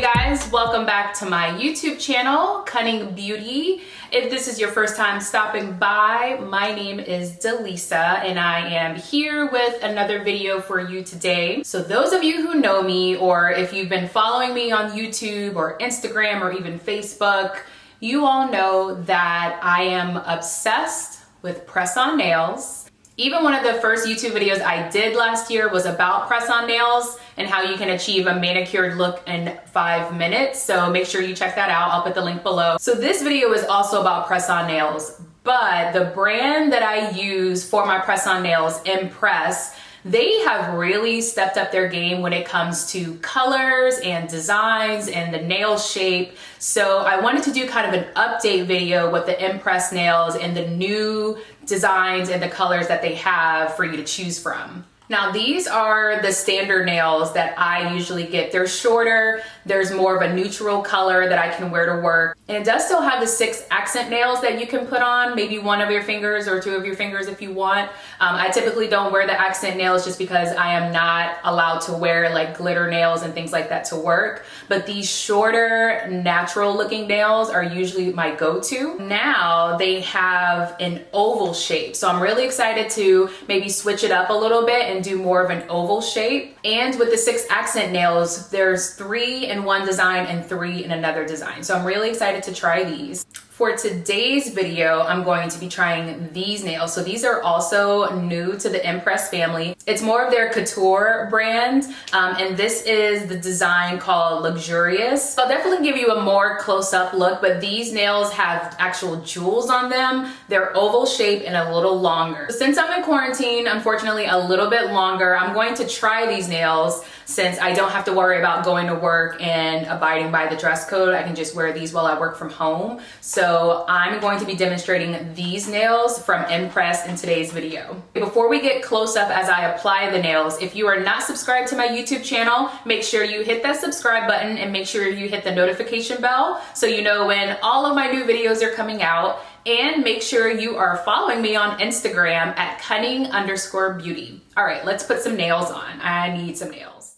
Hey guys, welcome back to my YouTube channel, Cunning Beauty. If this is your first time stopping by, my name is Delisa and I am here with another video for you today. So those of you who know me, or if you've been following me on YouTube or Instagram or even Facebook, you all know that I am obsessed with press-on nails. Even one of the first YouTube videos I did last year was about press-on nails and how you can achieve a manicured look in 5 minutes. So make sure you check that out. I'll put the link below. So this video is also about press-on nails, but the brand that I use for my press-on nails, imPRESS, they have really stepped up their game when it comes to colors and designs and the nail shape. So I wanted to do kind of an update video with the imPRESS nails and the new designs and the colors that they have for you to choose from. Now these are the standard nails that I usually get. They're shorter, there's more of a neutral color that I can wear to work. And it does still have the 6 accent nails that you can put on, maybe 1 of your fingers or 2 of your fingers if you want. I typically don't wear the accent nails just because I am not allowed to wear like glitter nails and things like that to work. But these shorter, natural looking nails are usually my go-to. Now they have an oval shape. So I'm really excited to maybe switch it up a little bit and do more of an oval shape. And with the 6 accent nails, there's 3 in one design and 3 in another design. So I'm really excited to try these. For today's video, I'm going to be trying these nails. So these are also new to the imPRESS family. It's more of their couture brand, and this is the design called Luxurious. I'll definitely give you a more close-up look, but these nails have actual jewels on them. They're oval shape and a little longer. Since I'm in quarantine, unfortunately a little bit longer, I'm going to try these nails since I don't have to worry about going to work and abiding by the dress code. I can just wear these while I work from home. So I'm going to be demonstrating these nails from imPRESS in today's video. Before we get close up as I apply the nails, if you are not subscribed to my YouTube channel, make sure you hit that subscribe button and make sure you hit the notification bell so you know when all of my new videos are coming out. And make sure you are following me on Instagram at cunning_beauty. All right, let's put some nails on. I need some nails.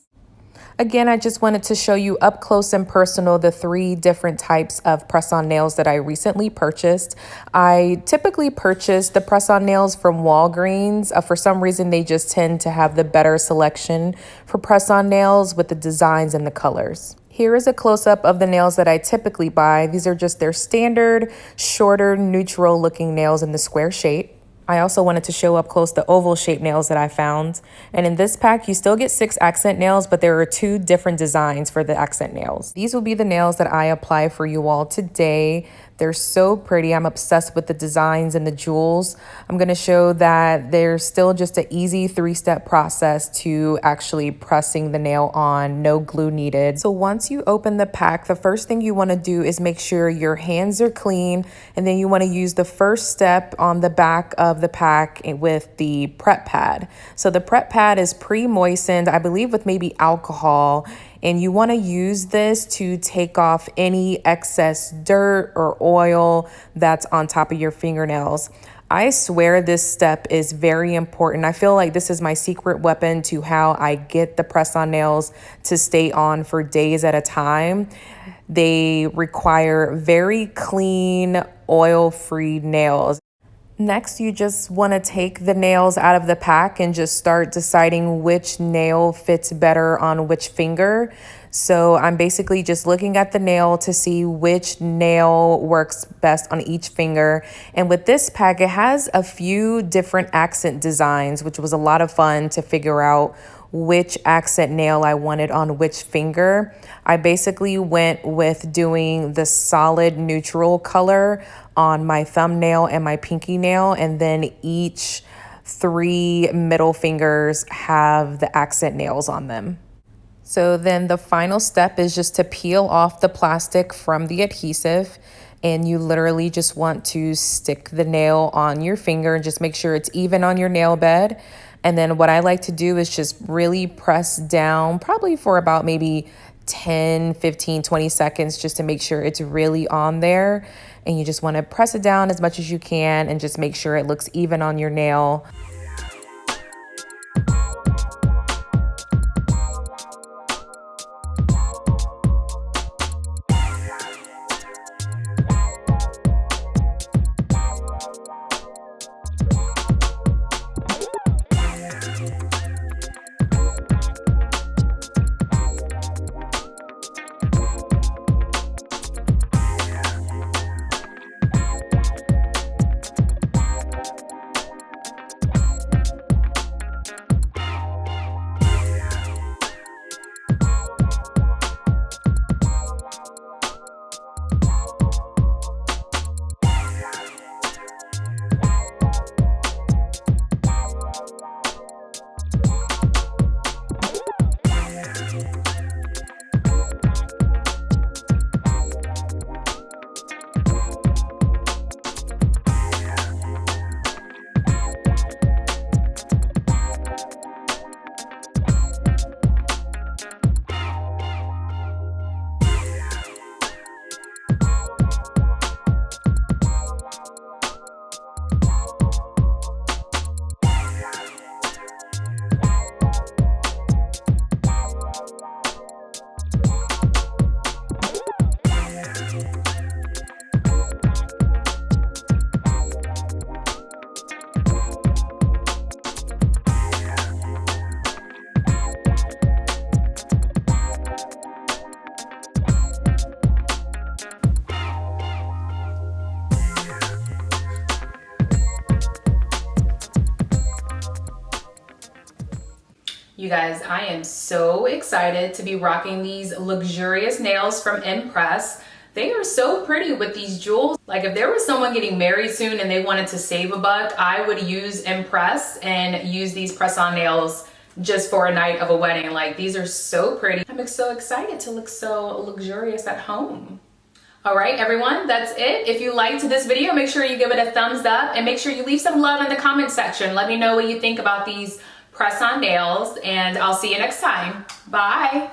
Again, I just wanted to show you up close and personal the 3 different types of press-on nails that I recently purchased. I typically purchase the press-on nails from Walgreens. For some reason, they just tend to have the better selection for press-on nails with the designs and the colors. Here is a close-up of the nails that I typically buy. These are just their standard, shorter, neutral looking nails in the square shape. I also wanted to show up close the oval shaped nails that I found. And in this pack, you still get 6 accent nails, but there are 2 different designs for the accent nails. These will be the nails that I apply for you all today. They're so pretty. I'm obsessed with the designs and the jewels. I'm going to show that there's still just an easy 3-step process to actually pressing the nail on, no glue needed. So once you open the pack, the first thing you want to do is make sure your hands are clean, and then you want to use the first step on the back of the pack with the prep pad. So the prep pad is pre-moistened, I believe with maybe alcohol, and you want to use this to take off any excess dirt or oil that's on top of your fingernails. I swear this step is very important. I feel like this is my secret weapon to how I get the press-on nails to stay on for days at a time. They require very clean, oil-free nails. Next, you just want to take the nails out of the pack and just start deciding which nail fits better on which finger. So I'm basically just looking at the nail to see which nail works best on each finger. And with this pack, it has a few different accent designs, which was a lot of fun to figure out which accent nail I wanted on which finger. I basically went with doing the solid neutral color on my thumbnail and my pinky nail, and then each 3 middle fingers have the accent nails on them. So then the final step is just to peel off the plastic from the adhesive, and you literally just want to stick the nail on your finger and just make sure it's even on your nail bed. And then what I like to do is just really press down, probably for about maybe 10, 15, 20 seconds, just to make sure it's really on there. And you just want to press it down as much as you can and just make sure it looks even on your nail. guys, I am so excited to be rocking these luxurious nails from imPRESS. They are so pretty with these jewels. Like if there was someone getting married soon and they wanted to save a buck, I would use imPRESS and use these press-on nails just for a night of a wedding. Like these are so pretty. I'm so excited to look so luxurious at home. All right, everyone, that's it. If you liked this video, make sure you give it a thumbs up and make sure you leave some love in the comment section. Let me know what you think about these press-on nails, and I'll see you next time. Bye.